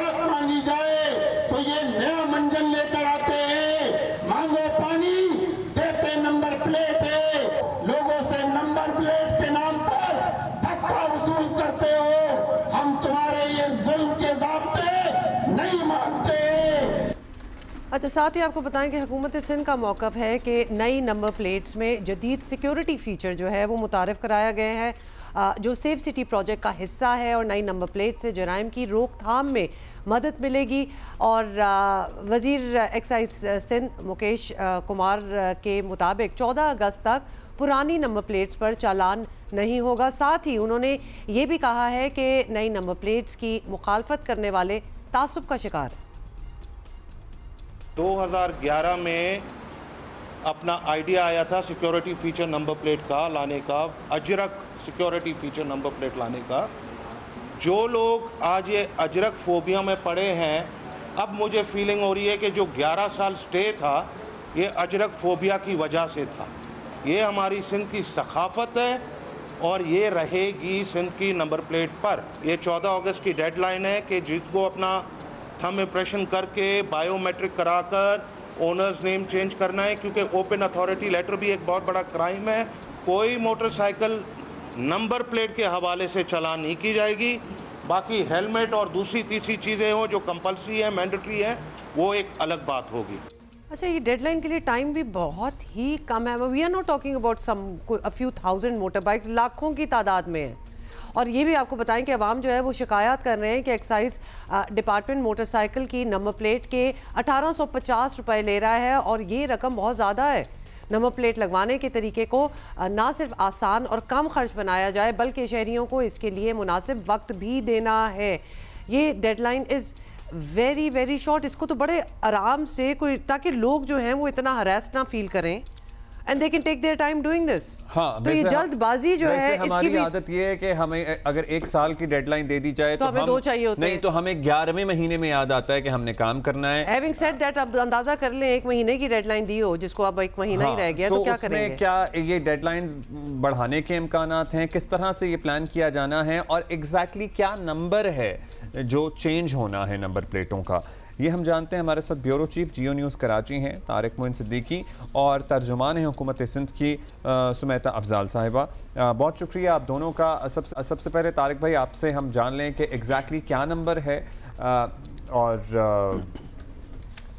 सड़क मांगी जाए तो ये नया मंजन लेकर आते हैं। मांगो पानी, देते नंबर प्लेट है। लोगों से नंबर प्लेट के नाम पर धक्का वसूल करते हो। हम तुम्हारे ये जुल्म के ज़ाब्ते नहीं मानते। अच्छा, साथ ही आपको बताएं कि हुकूमत सिंध का मौक़िफ़ है कि नई नंबर प्लेट्स में जदीद सिक्योरिटी फ़ीचर जो है वो मुतारिफ़ कराया गया है, जो सेफ सिटी प्रोजेक्ट का हिस्सा है, और नई नंबर प्लेट से जराइम की रोकथाम में मदद मिलेगी। और वज़ीर एक्साइज सिंध मुकेश कुमार के मुताबिक 14 अगस्त तक पुरानी नंबर प्लेट्स पर चालान नहीं होगा। साथ ही उन्होंने ये भी कहा है कि नई नंबर प्लेट्स की मुखालफत करने वाले तासुब का शिकार है। 2011 में अपना आइडिया आया था सिक्योरिटी फीचर नंबर प्लेट का लाने का, Ajrak security feature number plate लाने का। जो लोग आज ये अजरक फोबिया में पड़े हैं, अब मुझे फीलिंग हो रही है कि जो 11 साल स्टे था ये अजरक फोबिया की वजह से था। ये हमारी सिंध की सखाफत है और ये रहेगी सिंध की नंबर प्लेट पर। ये 14 अगस्त की डेडलाइन है कि जिसको अपना थंब इम्प्रेशन करके बायोमेट्रिक कराकर ओनर्स नेम चेंज करना है, क्योंकि ओपन अथॉरिटी लेटर भी एक बहुत बड़ा क्राइम है। कोई मोटरसाइकिल नंबर प्लेट के हवाले से चालान नहीं की जाएगी। बाकी हेलमेट और दूसरी तीसरी चीज़ें हों जो कंपल्सरी है, मैंडेटरी है, वो एक अलग बात होगी। अच्छा, ये डेडलाइन के लिए टाइम भी बहुत ही कम है। We are not talking about some a few thousand motor bikes, लाखों की तादाद में है। और ये भी आपको बताएं कि अवाम जो है वो शिकायत कर रहे हैं कि एक्साइज डिपार्टमेंट मोटरसाइकिल की नंबर प्लेट के 1850 रुपये ले रहा है, और ये रकम बहुत ज़्यादा है। नंबर प्लेट लगवाने के तरीके को ना सिर्फ आसान और कम खर्च बनाया जाए, बल्कि शहरियों को इसके लिए मुनासिब वक्त भी देना है। ये deadline is very very short. इसको तो बड़े आराम से कोई, ताकि लोग जो हैं वो इतना हरास्ट ना फील करें, and they can take their time doing this। हाँ, तो ये जल्दबाजी जो है, हमारी इसकी आदत ये है कि हमें अगर 1 साल की डेडलाइन दे दी जाए तो हमें 2 चाहिए होते नहीं हैं। तो हमें 11वें महीने में याद आता है कि हमने काम करना है। Having said that, अब अंदाजा कर लें 1 महीने की डेडलाइन दी हो, जिसको अब 1 महीना ही रह गया, तो क्या करेंगे? क्या ये डेडलाइंस बढ़ाने के इम्कानात हैं? किस तरह से ये प्लान किया जाना है? और एग्जैक्टली क्या नंबर है जो चेंज होना है नंबर प्लेटों का, ये हम जानते हैं। हमारे साथ ब्यूरो चीफ जियो न्यूज़ कराची हैं तारिक मोइन सिद्दीकी, और तर्जुमान हैं हुकूमत सिंध की सुमैता अफजाल साहिबा। बहुत शुक्रिया आप दोनों का। सबसे पहले तारिक भाई आपसे हम जान लें कि एग्जैक्टली क्या नंबर है और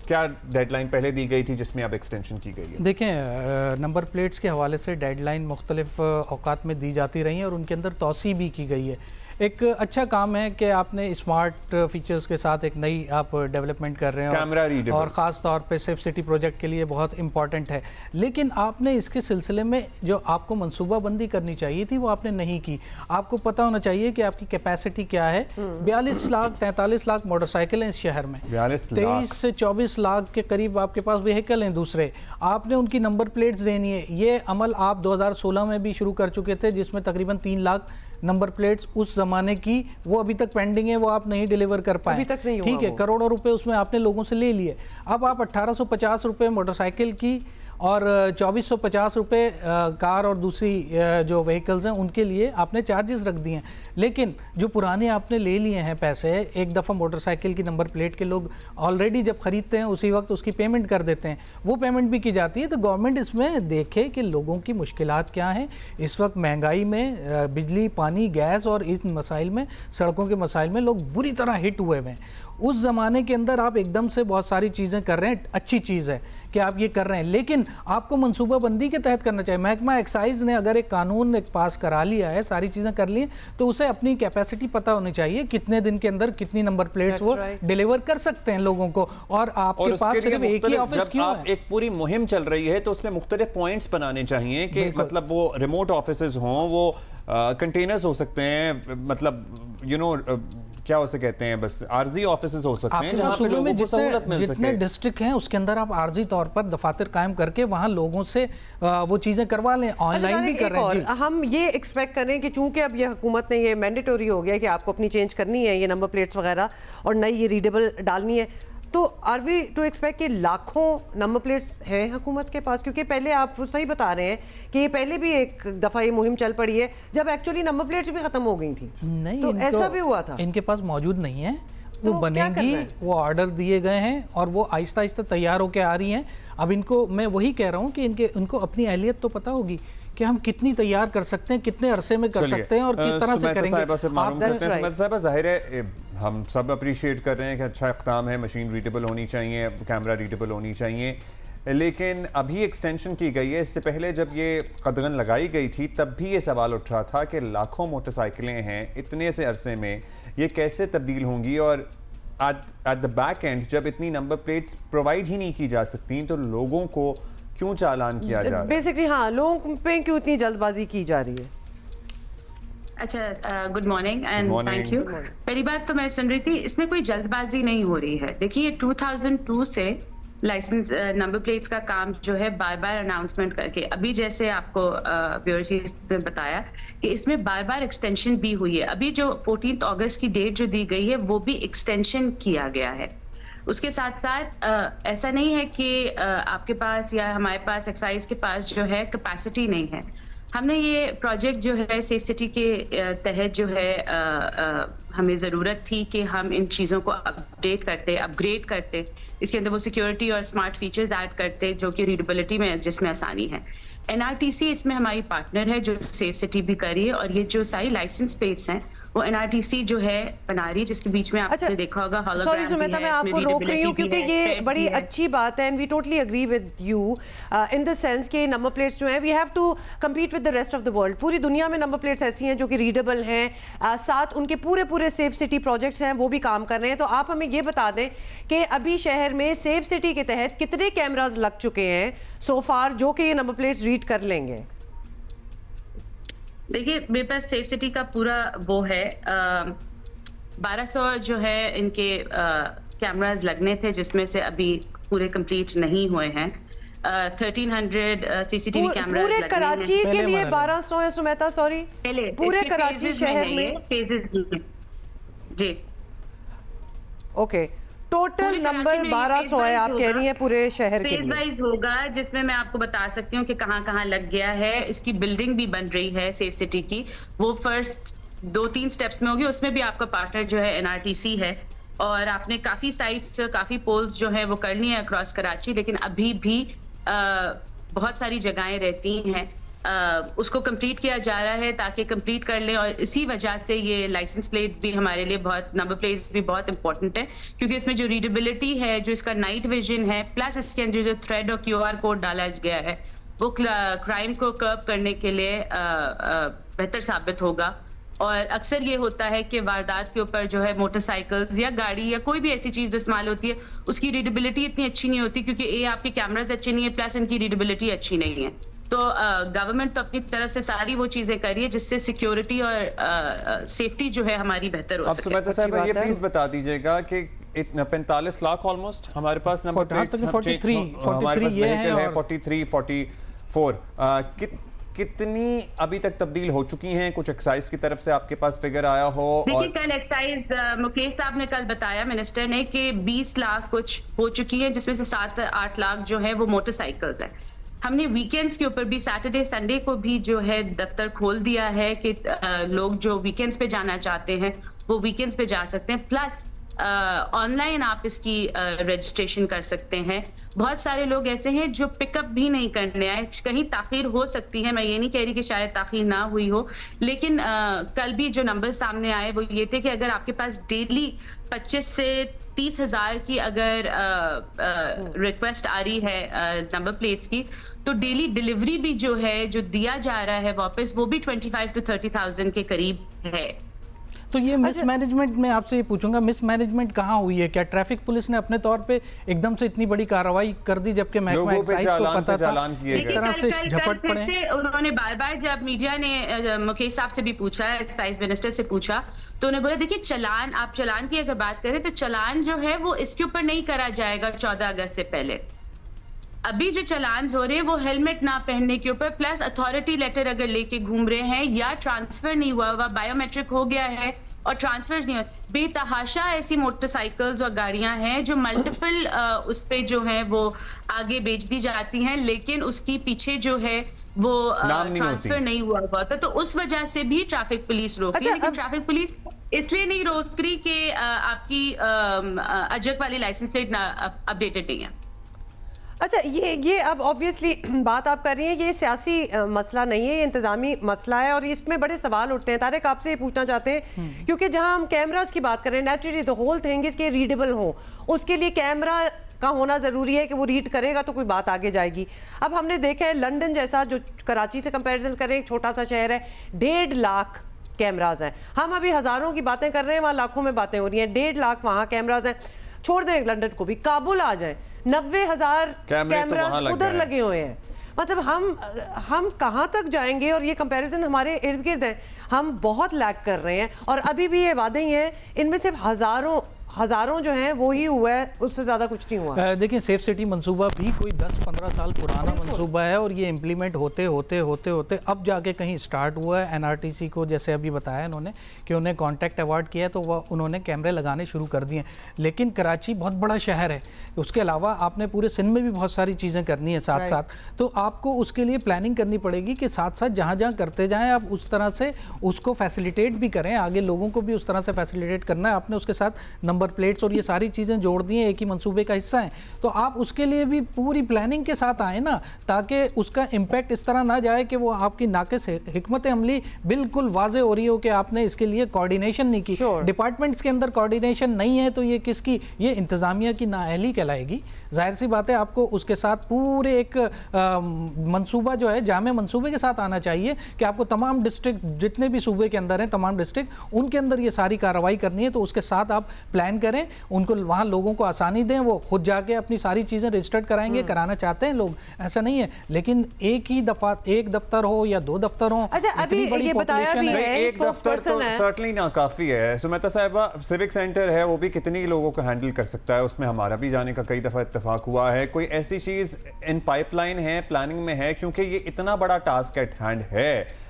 क्या डेडलाइन पहले दी गई थी जिसमें अब एक्सटेंशन की गई है? देखें, नंबर प्लेट्स के हवाले से डेडलाइन मुख्तलिफ औकात में दी जाती रही हैं और उनके अंदर तौसी भी की गई है। एक अच्छा काम है कि आपने स्मार्ट फीचर्स के साथ एक नई आप डेवलपमेंट कर रहे हैं, कैमरा रीडेबल, और ख़ास तौर पे सेफ सिटी प्रोजेक्ट के लिए बहुत इंपॉर्टेंट है। लेकिन आपने इसके सिलसिले में जो आपको मनसूबाबंदी करनी चाहिए थी वो आपने नहीं की। आपको पता होना चाहिए कि आपकी कैपेसिटी क्या है। 42 लाख 43 लाख मोटरसाइकिल हैं इस शहर में, 23 से 24 लाख के करीब आपके पास व्हीकल हैं दूसरे। आपने उनकी नंबर प्लेट्स देनी है। ये अमल आप 2016 में भी शुरू कर चुके थे, जिसमें तकरीबन 3 लाख नंबर प्लेट्स उस जमाने की वो अभी तक पेंडिंग है, वो आप नहीं डिलीवर कर पाए। अभी तक नहीं हुआ। ठीक है, करोड़ों रुपए उसमें आपने लोगों से ले लिए। अब आप 1850 रुपये मोटरसाइकिल की और 2450 रुपये कार और दूसरी जो व्हीकल्स हैं उनके लिए आपने चार्जेस रख दिए हैं। लेकिन जो पुराने आपने ले लिए हैं पैसे, एक दफ़ा मोटरसाइकिल की नंबर प्लेट के लोग ऑलरेडी जब ख़रीदते हैं उसी वक्त उसकी पेमेंट कर देते हैं, वो पेमेंट भी की जाती है। तो गवर्नमेंट इसमें देखे कि लोगों की मुश्किलात क्या हैं। इस वक्त महंगाई में बिजली, पानी, गैस और इन मसाइल में, सड़कों के मसाइल में लोग बुरी तरह हिट हुए हुए हैं। उस ज़माने के अंदर आप एकदम से बहुत सारी चीज़ें कर रहे हैं, अच्छी चीज़ है कि आप ये कर रहे हैं, लेकिन आपको मनसूबाबंदी के तहत करना चाहिए। महकमा एक्साइज ने अगर एक कानून पास करा लिया है, सारी चीज़ें कर ली हैं, तो उसे अपनी कैपेसिटी पता होनी चाहिए, कितने दिन के अंदर कितनी नंबर प्लेट्स वो डिलीवर कर सकते हैं लोगों को। और आपके पास सिर्फ एक ही ऑफिस क्यों है? एक पूरी मुहिम चल रही है तो उसमें मुख्तलिफ पॉइंट्स बनाने चाहिए कि मतलब वो रिमोट ऑफिस हों, वो कंटेनर्स हो सकते हैं, मतलब क्या उसे कहते हैं, बस आर्जी ऑफिसेज हो सकते हैं जहां पे लोगों को सहूलत मिल सके। जितने डिस्ट्रिक्ट हैं उसके अंदर आप आर्जी तौर पर दफातर कायम करके वहां लोगों से वो चीजें करवा लें। ऑनलाइन भी कर रहे हैं। हम ये एक्सपेक्ट करें कि चूंकि अब ये हुकूमत ने ये मैंडेटरी हो गया कि आपको अपनी चेंज करनी है ये नंबर प्लेट्स वगैरह, और नई ये रीडेबल डालनी है, तो आर वी टू एक्सपेक्ट कि लाखों नंबर प्लेट्स हैं हुकूमत के पास? क्योंकि पहले आप सही बता रहे हैं कि ये पहले भी एक दफ़ा ये मुहिम चल पड़ी है जब एक्चुअली नंबर प्लेट्स भी ख़त्म हो गई थी। नहीं, तो ऐसा भी हुआ था। इनके पास मौजूद नहीं है। वो तो क्या बनेंगी, करना है? वो ऑर्डर दिए गए हैं और वो आहिस्ता आहिस्ता तैयार होकर आ रही हैं। अब इनको मैं वही कह रहा हूँ कि इनको अपनी अहलियत तो पता होगी कि हम कितनी तैयार कर सकते हैं, कितने अरसे में कर सकते हैं और किस तरह से करेंगे। साहिबा, जाहिर है हम सब अप्रिशिएट कर रहे हैं कि अच्छा इक़दाम है, मशीन रीडेबल होनी चाहिए, कैमरा रीडेबल होनी चाहिए, लेकिन अभी एक्सटेंशन की गई है। इससे पहले जब ये कदगन लगाई गई थी तब भी ये सवाल उठ रहा था कि लाखों मोटरसाइकिलें हैं, इतने से अरसे में ये कैसे तब्दील होंगी, और एट द बैक एंड जब इतनी नंबर प्लेट्स प्रोवाइड ही नहीं की जा सकती तो लोगों को क्यों चालान किया जा रहा है? बेसिकली हाँ, लोगों पे क्यों इतनी जल्दबाजी की जा रही है? अच्छा, good morning and thank you. पहली बात तो मैं सुन रही थी, इसमें कोई जल्दबाजी नहीं हो रही है। देखिए 2002 से लाइसेंस नंबर प्लेट्स का काम जो है बार बार अनाउंसमेंट करके, अभी जैसे आपको ब्यूरो चीफ ने बताया कि इसमें बार बार एक्सटेंशन भी हुई है। अभी जो 14 अगस्त की डेट जो दी गई है वो भी एक्सटेंशन किया गया है। उसके साथ साथ ऐसा नहीं है कि आपके पास या हमारे पास एक्साइज के पास जो है कैपेसिटी नहीं है। हमने ये प्रोजेक्ट जो है सेफ सिटी के तहत जो है हमें ज़रूरत थी कि हम इन चीज़ों को अपडेट करते, अपग्रेड करते, इसके अंदर वो सिक्योरिटी और स्मार्ट फीचर्स ऐड करते जो कि रीडेबिलिटी में जिसमें आसानी है। NRTC इसमें हमारी पार्टनर है जो सेफ सिटी भी कर रही है, और ये जो सारी लाइसेंस प्लेट्स हैं वो NRTC जो है बना रही है, जिसके बीच में आपने देखा होगा हॉलोग्राम। सॉरी सुमिता, मैं आपको रोक रही हूँ क्योंकि ये बड़ी अच्छी बात है and we totally agree with you in the sense कि नंबर प्लेट्स जो हैं we have to compete with the rest of the world. पूरी दुनिया में नंबर प्लेट्स ऐसी हैं जो कि रीडेबल हैं, साथ उनके पूरे सेफ सिटी प्रोजेक्ट्स हैं वो भी काम कर रहे हैं। तो आप हमें ये बता दें कि अभी शहर में सेफ सिटी के तहत कितने कैमराज लग चुके हैं सो फार जो कि ये नंबर प्लेट्स रीड कर लेंगे? देखिए मेरे पास सेफ सिटी का पूरा वो है, 1200 जो है इनके कैमरास लगने थे, जिसमें से अभी पूरे कंप्लीट नहीं हुए हैं। 1300 सीसीटीवी कैमरास पूरे कराची के लिए 1200 है सुमेता? सॉरी, पूरे कराची शहर में फेजेस जी, ओके, टोटल नंबर 1200 है आप कह रही हैं पूरे शहर के लिए? फेज वाइज होगा, जिसमें मैं आपको बता सकती हूँ कि कहाँ कहाँ लग गया है। इसकी बिल्डिंग भी बन रही है सेफ सिटी की, वो फर्स्ट 2-3 स्टेप्स में होगी। उसमें भी आपका पार्टनर जो है NRTC है, और आपने काफी साइट्स, काफी पोल्स जो है वो करनी है अक्रॉस कराची, लेकिन अभी भी बहुत सारी जगहें रहती हैं। उसको कंप्लीट किया जा रहा है ताकि कंप्लीट कर लें, और इसी वजह से ये लाइसेंस प्लेट्स भी हमारे लिए बहुत, नंबर प्लेट्स भी बहुत इंपॉर्टेंट है, क्योंकि इसमें जो रीडेबिलिटी है, जो इसका नाइट विजन है, प्लस इसके अंदर जो थ्रेड और QR कोड डाला गया है वो क्राइम को कर्ब करने के लिए बेहतर साबित होगा। और अक्सर ये होता है कि वारदात के ऊपर जो है मोटरसाइकिल्स या गाड़ी या कोई भी ऐसी चीज जो इस्तेमाल होती है उसकी रीडेबिलिटी इतनी अच्छी नहीं होती, क्योंकि ये आपके कैमराज अच्छे नहीं है, प्लस इनकी रीडेबिलिटी अच्छी नहीं है। तो गवर्नमेंट तो अपनी तरफ से सारी वो चीजें कर रही है जिससे सिक्योरिटी और सेफ्टी जो है हमारी बेहतर हो सके। अब सुमिता साहब ये प्लीज बता दीजिएगा कि 45 लाख ऑलमोस्ट हमारे पास नंबर प्लेट्स, 43 ये है, 43, 44 कितनी अभी तक तब्दील हो चुकी हैं? कुछ एक्साइज की तरफ से आपके पास फिगर आया हो? देखिए कल एक्साइज मुकेश साहब ने कल बताया, मिनिस्टर ने, कि 20 लाख कुछ हो चुकी है, जिसमें से 7-8 लाख जो है वो मोटरसाइकिल्स है। हमने वीकेंड्स के ऊपर भी, सैटरडे संडे को भी जो है दफ्तर खोल दिया है कि लोग जो वीकेंड्स पे जाना चाहते हैं वो वीकेंड्स पे जा सकते हैं, प्लस ऑनलाइन आप इसकी रजिस्ट्रेशन कर सकते हैं। बहुत सारे लोग ऐसे हैं जो पिकअप भी नहीं करने आए, कहीं ताखीर हो सकती है, मैं ये नहीं कह रही कि शायद ताखीर ना हुई हो, लेकिन कल भी जो नंबर सामने आए वो ये थे कि अगर आपके पास डेली 25 से 30 हज़ार की अगर रिक्वेस्ट आ रही है नंबर प्लेट्स की, तो डेली डिलीवरी भी जो है जो दिया जा रहा है वापस, वो भी 25 to 30,000 के करीब है। तो ये मिसमैनेजमेंट, मैं आपसे ये पूछूंगा, मिसमैनेजमेंट कहाँ हुई है? क्या ट्रैफिक पुलिस ने अपने तौर पे एकदम से इतनी बड़ी कार्रवाई कर दी जबकि महकमा एक्साइज को पता था? एक तरह से झपट पड़े। से उन्होंने बार बार, जब मीडिया ने मुकेश साहब से भी पूछा, एक्साइज मिनिस्टर से पूछा, तो उन्हें बोला देखिए चालान, आप चालान की अगर बात करें तो चालान जो है वो इसके ऊपर नहीं करा जाएगा 14 अगस्त से पहले। अभी जो चालान हो रहे हैं वो हेलमेट ना पहनने के ऊपर, प्लस अथॉरिटी लेटर अगर लेके घूम रहे हैं, या ट्रांसफर नहीं हुआ, बायोमेट्रिक हो गया है और ट्रांसफर नहीं हुआ। बेतहाशा ऐसी मोटरसाइकिल्स और गाड़ियां हैं जो मल्टीपल उस पे जो है वो आगे बेच दी जाती हैं, लेकिन उसकी पीछे जो है वो ट्रांसफर नहीं हुआ था, तो उस वजह से भी ट्रैफिक पुलिस रोकी। लेकिन ट्रैफिक पुलिस इसलिए नहीं रोक रही कि आपकी अजरक वाली लाइसेंस प्लेट अपडेटेड नहीं है। अच्छा, ये अब ऑब्वियसली बात आप कर रही हैं, ये सियासी मसला नहीं है, ये इंतजामी मसला है और इसमें बड़े सवाल उठते हैं। तारिक, आपसे ये पूछना चाहते हैं क्योंकि जहां हम कैमरास की बात करें, naturally the whole thing is के रीडेबल हो, उसके लिए कैमरा का होना ज़रूरी है कि वो रीड करेगा तो कोई बात आगे जाएगी। अब हमने देखा है लंदन जैसा, जो कराची से कंपैरिजन करें, एक छोटा सा शहर है, 1.5 लाख कैमराज हैं। हम अभी हज़ारों की बातें कर रहे हैं, वहाँ लाखों में बातें हो रही हैं। 1.5 लाख वहाँ कैमराज हैं। छोड़ दें लंदन को भी, काबुल आ जाए, 90,000 कैमराज उधर लगे हुए हैं। मतलब हम कहाँ तक जाएंगे? और ये कंपैरिजन हमारे इर्द गिर्द है, हम बहुत लैग कर रहे हैं और अभी भी ये वादे ही हैं, इनमें सिर्फ हजारों जो हैं वो ही हुआ है, उससे ज़्यादा कुछ नहीं हुआ। देखिए, सेफ सिटी मंसूबा भी कोई 10-15 साल पुराना मंसूबा है और ये इम्प्लीमेंट होते होते अब जाके कहीं स्टार्ट हुआ है। एनआरटीसी को जैसे अभी बताया इन्होंने कि उन्हें कॉन्ट्रैक्ट अवार्ड किया है तो वह उन्होंने कैमरे लगाने शुरू कर दिए। लेकिन कराची बहुत बड़ा शहर है, उसके अलावा आपने पूरे सिंध में भी बहुत सारी चीज़ें करनी है साथ साथ, तो आपको उसके लिए प्लानिंग करनी पड़ेगी कि साथ साथ जहाँ जहाँ करते जाएँ आप उस तरह से उसको फैसिलिटेट भी करें, आगे लोगों को भी उस तरह से फैसिलिटेट करना है। आपने उसके साथ नंबर प्लेट्स और ये सारी चीज़ें जोड़ दी हैं, एक ही मंसूबे का हिस्सा हैं, तो आप उसके लिए भी पूरी प्लानिंग के साथ आए ना, ताकि उसका इम्पैक्ट इस तरह ना जाए कि वो आपकी नाक़िस हिकमत अमली बिल्कुल वाज़े हो रही हो कि आपने इसके लिए कोऑर्डिनेशन नहीं की। डिपार्टमेंट्स के अंदर कोऑर्डिनेशन नहीं है तो ये किसकी, ये इंतज़ामिया की नाअहली कहलाएगी। जाहिर सी बात है, आपको उसके साथ पूरे एक मंसूबा जो है, जामे मंसूबे के साथ आना चाहिए कि आपको तमाम डिस्ट्रिक्ट जितने भी सूबे के अंदर हैं, तमाम डिस्ट्रिक्ट, उनके अंदर ये सारी कार्रवाई करनी है। तो उसके साथ आप प्लान करें, उनको वहाँ लोगों को आसानी दें, वो खुद जाके अपनी सारी चीज़ें रजिस्टर्ड कराएंगे, कराना चाहते हैं लोग, ऐसा नहीं है। लेकिन एक ही दफा एक दफ्तर हो या 2 दफ्तर हो, अच्छा अभी ये बताया भी है, एक दफ्तर तो सर्टनली ना काफ़ी है। सुमेता साहिबा, सिविक सेंटर है, वो भी कितनी लोगों को हैंडल कर सकता है, उसमें हमारा भी जाने का कई दफ़ा इत्तेफाक हुआ है। कोई ऐसी चीज़ इन पाइपलाइन है, प्लानिंग में है, क्योंकि ये इतना बड़ा टास्क एट हैंड है,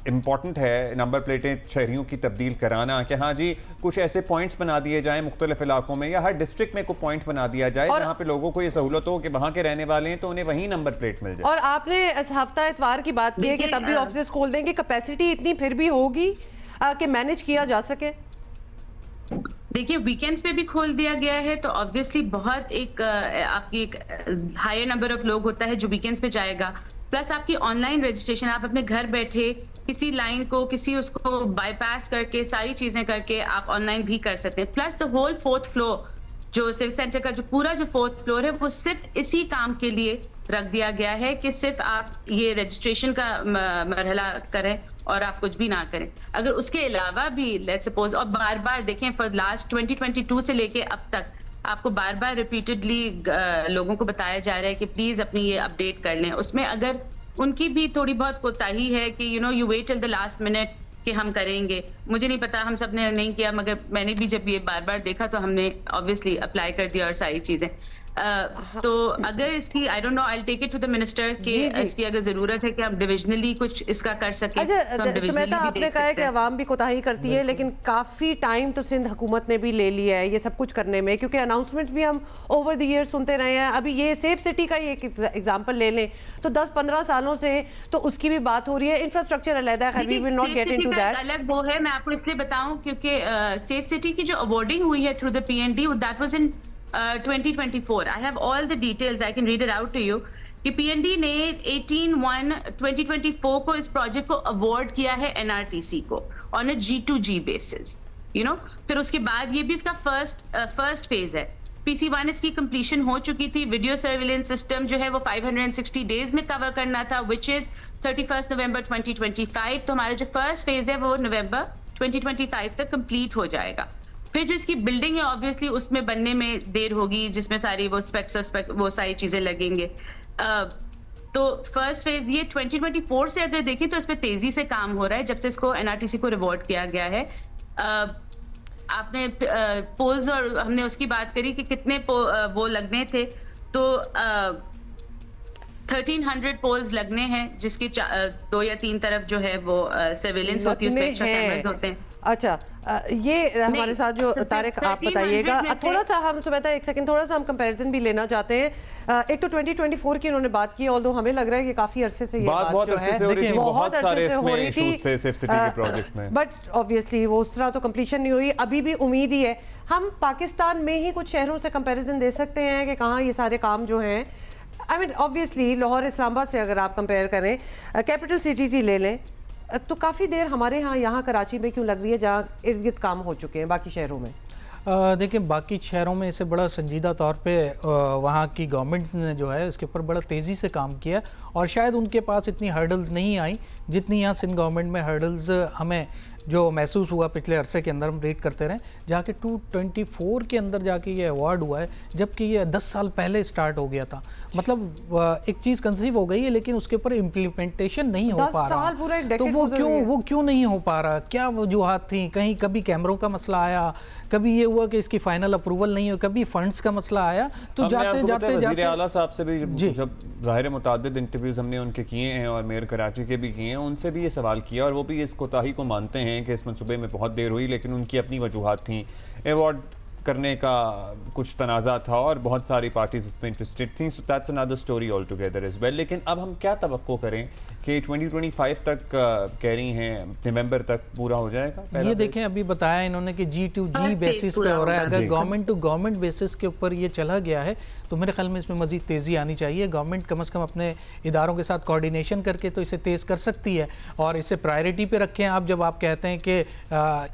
इम्पॉर्टेंट है नंबर प्लेटें शहरियों की तब्दील कराना, कि हाँ जी कुछ ऐसे पॉइंट्स बना दिए जाएं मुख्तलिफ इलाकों में या हर डिस्ट्रिक्ट में कोई पॉइंट बना दिया जाए जहाँ पे लोगों को ये सहूलत हो कि वहाँ के रहने वाले हैं तो उन्हें वहीं नंबर प्लेट मिल जाए। और आपने हफ्ता इतवार की बात की है कि तब भी ऑफिस खोल देंगे, कैपेसिटी इतनी फिर भी होगी कि मैनेज किया जा सके? देखिए, वीकेंड्स पे भी खोल दिया गया है तो ऑब्वियसली बहुत आपकी एक हायर नंबर ऑफ लोग होता है जो वीकेंड्स पे जाएगा। प्लस आपकी ऑनलाइन रजिस्ट्रेशन, आप अपने घर बैठे किसी लाइन को उसको बाईपास करके सारी चीजें करके आप ऑनलाइन भी कर सकते हैं। Plus the whole 4th floor, जो सिविक सेंटर का जो पूरा 4th फ्लोर है, वो सिर्फ इसी काम के लिए रख दिया गया है कि सिर्फ आप ये रजिस्ट्रेशन का मरहला करें और आप कुछ भी ना करें। अगर उसके अलावा भी लेट्स सपोज, और बार बार देखें फॉर लास्ट 2022 से लेके अब तक आपको बार बार रिपीटेडली लोगों को बताया जा रहा है कि प्लीज अपनी ये अपडेट कर लें। उसमें अगर उनकी भी थोड़ी बहुत कोताही है कि you wait till the last minute कि हम करेंगे, मुझे नहीं पता, हम सब ने नहीं किया, मगर मैंने भी जब ये बार बार देखा तो हमने ऑब्वियसली अप्लाई कर दिया और सारी चीजें। तो अगर इसकी I don't know, I will take it to the minister कि इसकी अगर जरूरत है कि हम डिविजनली कुछ इसका कर सकें। अच्छा सुमेता, आपने कहा है कि अवाम भी कोताही करती है, लेकिन काफी टाइम तो सिंध हुकूमत ने भी ले लिया है ये सब कुछ करने में, क्योंकि अनाउंसमेंट्स भी हम ओवर द ईयर सुनते रहे हैं। अभी ये सेफ सिटी का एक एग्जांपल ले लें तो 10-15 सालों से तो उसकी भी बात हो रही है, इंफ्रास्ट्रक्चर अलग है, we will not get into that. अलग वो है, मैं आपको इसलिए बताऊं क्योंकि सेफ सिटी की जो अवार्डिंग हुई है through the PND, that was in 2024. I have all the details. I can read it out to you. कि PND ने 18/1/2024 को इस प्रोजेक्ट को अवार्ड किया है NRTC को ऑन अ G2G बेसिस, फिर उसके बाद ये भी इसका फर्स्ट फेज है। PC1 इसकी कंप्लीशन हो चुकी थी। वीडियो सर्विलेंस सिस्टम जो है वो 560 डेज में कवर करना था, विच इज 31 नवंबर 2025। तो हमारा जो फर्स्ट फेज है वो नवंबर 2025 तक कंप्लीट हो जाएगा। फिर जो इसकी बिल्डिंग है ऑब्वियसली उसमें बनने में देर होगी, जिसमें सारी वो स्पेक्स वो सारी चीजें लगेंगे। तो फर्स्ट फेज ये 2024 से अगर देखें तो इस पर तेजी से काम हो रहा है जब से इसको NRTC को रिवॉर्ड किया गया है। आपने पोल्स और हमने उसकी बात करी कि कितने वो लगने थे, तो 1300 पोल्स लगने हैं जिसकी 2 या 3 तरफ जो है वो सर्विलेंस होती है, उसमें एक्स्ट्रा कैमरास होते हैं। अच्छा, ये हमारे साथ जो तारिक आप बताइएगा, थोड़ा सा हम सुमेता एक सेकंड, थोड़ा सा हम कंपैरिजन भी लेना चाहते हैं। एक तो 2024 की उन्होंने बात की, ऑल्दो हमें लग रहा है कि काफी अरसे से ये बात जो है बहुत अरसे से हो रही थी सेफ सिटी के प्रोजेक्ट में, बट ऑब्वियसली वो उस तरह तो कंप्लीशन नहीं हुई। अभी भी उम्मीद ही है। हम पाकिस्तान में ही कुछ शहरों से कंपैरिजन दे सकते हैं कि कहाँ ये सारे काम जो हैं, I mean obviously Lahore Islamabad से अगर आप कंपेयर करें, कैपिटल सिटीज ही ले लें, तो काफ़ी देर हमारे यहाँ कराची में क्यों लग रही है जहाँ इर्द गिर्द काम हो चुके हैं बाकी शहरों में? देखिए बाकी शहरों में इसे बड़ा संजीदा तौर पे वहाँ की गवर्नमेंट ने जो है इसके ऊपर बड़ा तेज़ी से काम किया और शायद उनके पास इतनी हर्डल्स नहीं आई जितनी यहाँ सिंध गवर्नमेंट में हर्डल्स हमें जो महसूस हुआ पिछले अरसे के अंदर। हम रीड करते रहे जाके 224 के अंदर जाके ये अवार्ड हुआ है, जबकि ये 10 साल पहले स्टार्ट हो गया था। मतलब एक चीज़ कंसीव हो गई है लेकिन उसके ऊपर इम्प्लीमेंटेशन नहीं हो पा रहा, तो वो क्यों नहीं हो पा रहा? क्या वजूहात थी? कहीं कभी कैमरों का मसला आया, कभी ये हुआ कि इसकी फाइनल अप्रूवल नहीं हो, कभी फंड्स का मसला आया। तो जाते आला साहब से भी जब ज़ाहिर मुताद्दिद इंटरव्यूज़ हमने उनके किए हैं और मेयर कराची के भी किए हैं, उनसे भी ये सवाल किया और वो भी इस कोताही को मानते हैं कि इस मनसूबे में बहुत देर हुई, लेकिन उनकी अपनी वजूहात थी। अवार्ड करने का कुछ तनाज़ा था और बहुत सारी पार्टीज इसमें इंटरेस्टेड थी, so that's another story altogether as well. लेकिन अब हम क्या तवक्को करें कि 2025 तक कह रही हैं नवंबर तक पूरा हो जाएगा? ये देखें अभी बताया इन्होंने कि G2G बेसिस पे हो रहा है। अगर गवर्नमेंट टू गवर्नमेंट बेसिस के ऊपर ये चला गया है तो मेरे ख्याल में इसमें मज़ीद तेज़ी आनी चाहिए। गवर्नमेंट कम से कम अपने इदारों के साथ कोऑर्डिनेशन करके तो इसे तेज़ कर सकती है और इसे प्रायोरिटी पे रखें आप। जब आप कहते हैं कि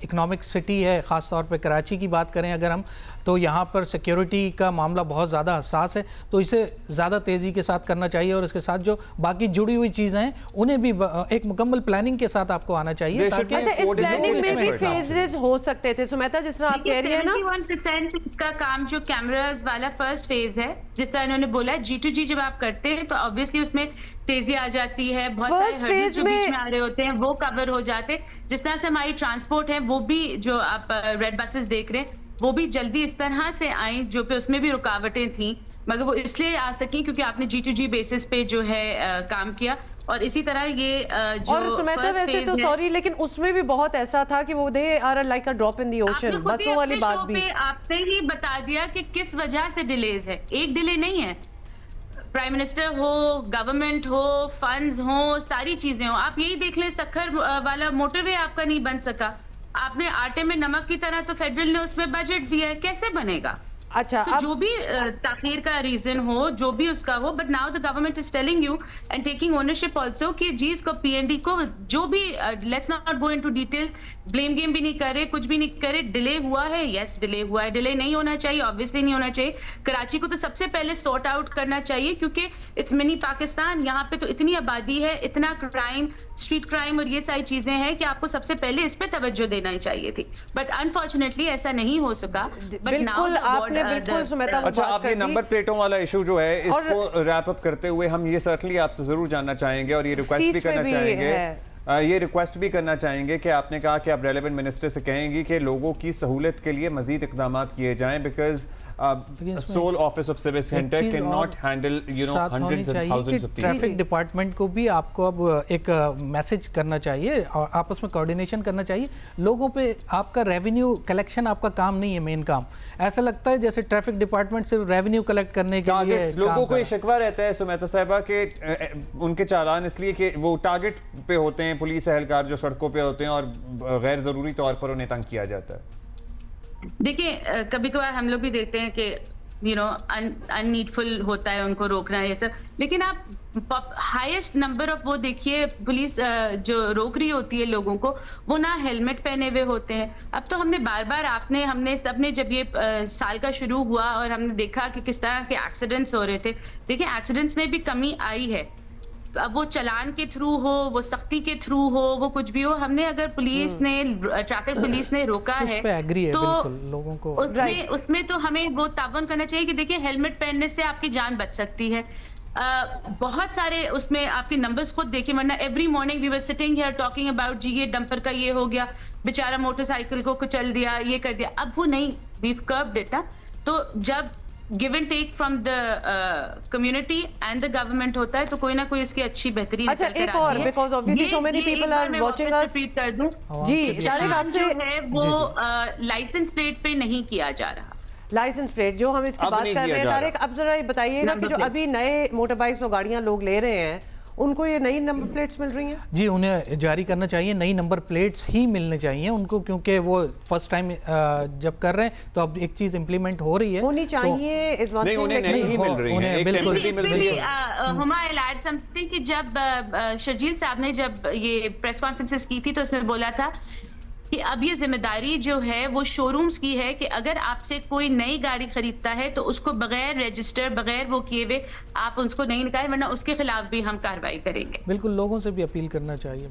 इकनॉमिक सिटी है, ख़ास तौर पे कराची की बात करें अगर हम, तो यहाँ पर सिक्योरिटी का मामला बहुत ज़्यादा हसास है, तो इसे ज़्यादा तेज़ी के साथ करना चाहिए और इसके साथ जो बाकी जुड़ी हुई चीज़ें हैं उन्हें भी एक मुकम्मल प्लानिंग के साथ आपको आना चाहिए। ताकि अच्छा, इस प्लानिंग में भी फेजेस हो सकते थे सुमेता, जिस तरह आप कह रही है ना। 71% इसका काम जो कैमरास वाला फर्स्ट फेज है, जिस तरह इन्होंने बोला है, G2G जब आप करते हैं तो ऑब्वियसली उसमें तेजी आ जाती है, बहुत सारे हर्डल्स जो बीच में आ रहे होते हैं वो कवर हो जाते हैं। जिस तरह से हमारी ट्रांसपोर्ट है वो भी, जो आप रेड बसेस देख रहे हैं वो भी जल्दी इस तरह से आई, जो पे उसमें भी रुकावटें थी, मगर वो इसलिए आ सकी क्योंकि आपने G2G बेसिस पे जो है काम किया। और इसी तरह ये जो और सुमेता वैसे तो सॉरी लेकिन उसमें भी बहुत ऐसा था कि वो they are like a drop in the ocean, बसों वाली बात भी आपने ही बता दिया कि किस वजह से डिलेज है। एक डिले नहीं है, प्राइम मिनिस्टर हो, गवर्नमेंट हो, फंड्स हो, सारी चीजें हो। आप यही देख ले, सक्खर वाला मोटरवे आपका नहीं बन सका। आपने आटे में नमक की तरह तो फेडरल ने उसमें बजट दिया है, कैसे बनेगा? अच्छा, तो जो भी ताखीर का रीजन हो, जो भी उसका हो, but now the government is telling you and taking ownership also कि जी इसको पीएनडी को जो भी, let's not go into detail, blame game भी नहीं करे, कुछ भी नहीं करे। डिले हुआ है, यस डिले हुआ है, डिले नहीं होना चाहिए, ऑब्वियसली नहीं होना चाहिए। कराची को तो सबसे पहले सॉर्ट आउट करना चाहिए क्योंकि इट्स मिनी पाकिस्तान, यहाँ पे तो इतनी आबादी है, इतना क्राइम, स्ट्रीट क्राइम और ये सारी चीजें हैं कि आपको सबसे पहले इस पे तवज्जो देना ही चाहिए थी, बट अनफॉर्चुनेटली ऐसा नहीं हो सका। बट नाउ अच्छा, आप ये नंबर प्लेटों वाला इशू जो है इसको रैप अप करते हुए हम ये सर्टनली आपसे जरूर जानना चाहेंगे और ये रिक्वेस्ट भी करना चाहेंगे, ये रिक्वेस्ट भी करना चाहेंगे कि आपने कहा कि आप रेलेवेंट मिनिस्टर से कहेंगी कि लोगों की सहूलत के लिए मजीद इकदाम किए जाएं, because sole office of civic center cannot handle hundreds and thousands of people. Traffic department को भी आपको अब एक मैसेज करना चाहिए और आपस में कोऑर्डिनेशन करना चाहिए। लोगों पे आपका रेवेन्यू कलेक्शन आपका काम नहीं है, मेन काम ऐसा लगता है जैसे ट्रैफिक डिपार्टमेंट सिर्फ रेवेन्यू कलेक्ट करने के लिए। लोगों को ये शिकवा रहता है सुमेता साहिबा के उनके चालान इसलिए कि वो टारगेट पे होते हैं, पुलिस एहलकार जो सड़कों पे होते हैं और गैर जरूरी तौर पर उन्हें तंग किया जाता है। देखिए कभी कभार हम लोग भी देखते हैं कि अननीडफुल होता है उनको रोकना ये सब, लेकिन आप हाईएस्ट नंबर ऑफ वो देखिए पुलिस जो रोक रही होती है लोगों को, वो ना हेलमेट पहने हुए होते हैं। अब तो हमने बार बार हमने सबने जब ये साल का शुरू हुआ और हमने देखा कि किस तरह के एक्सीडेंट्स हो रहे थे, देखिए एक्सीडेंट्स में भी कमी आई है। अब वो चलान के थ्रू हो, वो सख्ती के थ्रू हो, वो कुछ भी हो, हमने अगर पुलिस ने, ट्रैफिक पुलिस ने रोका है तो लोगों को उसमें तो हमें वो तावन करना चाहिए कि देखिए हेलमेट पहनने से आपकी जान बच सकती है। बहुत सारे उसमें आपके नंबर्स खुद देखिए, वरना every morning we were sitting here talking about जी ये डंपर का ये हो गया, बेचारा मोटरसाइकिल को कुचल दिया, ये कर दिया। अब वो नहीं, वी कर्व्ड इट। तो जब give and take from the community and the government होता है, तो कोई ना कोई इसकी अच्छी बेहतरी अच्छा, एक और, because obviously so many people are watching us, repeat कर दूं जी कि तारिक चालान जो आपसे, है वो लाइसेंस प्लेट पे नहीं किया जा रहा। लाइसेंस प्लेट जो हम इसकी अब बात नहीं कर किया रहे हैं जा तारिक, अब जरा ये बताइएगा कि जो अभी नए मोटर बाइक्स और गाड़ियां लोग ले रहे हैं उनको ये नई नंबर प्लेट्स मिल रही हैं? जी, उन्हें जारी करना चाहिए, नई नंबर प्लेट्स ही मिलने चाहिए उनको, क्योंकि वो फर्स्ट टाइम जब कर रहे हैं तो अब एक चीज इंप्लीमेंट हो रही है, होनी चाहिए इस बात नहीं, उन्हें नहीं मिल रही है, एक बिल्कुल टेम्परेरी मिल रही है। हुमा आई ऐड समथिंग कि जब शर्जील साहब ने जब ये प्रेस कॉन्फ्रेंसेस की थी तो उसमें बोला था कि अब ये जिम्मेदारी जो है वो शोरूम्स की है कि अगर आपसे कोई नई गाड़ी खरीदता है तो उसको बगैर रजिस्टर, बगैर वो किए हुए आप उसको नहीं निकालें, वरना उसके खिलाफ भी हम कार्रवाई करेंगे। बिल्कुल, लोगों से भी अपील करना चाहिए।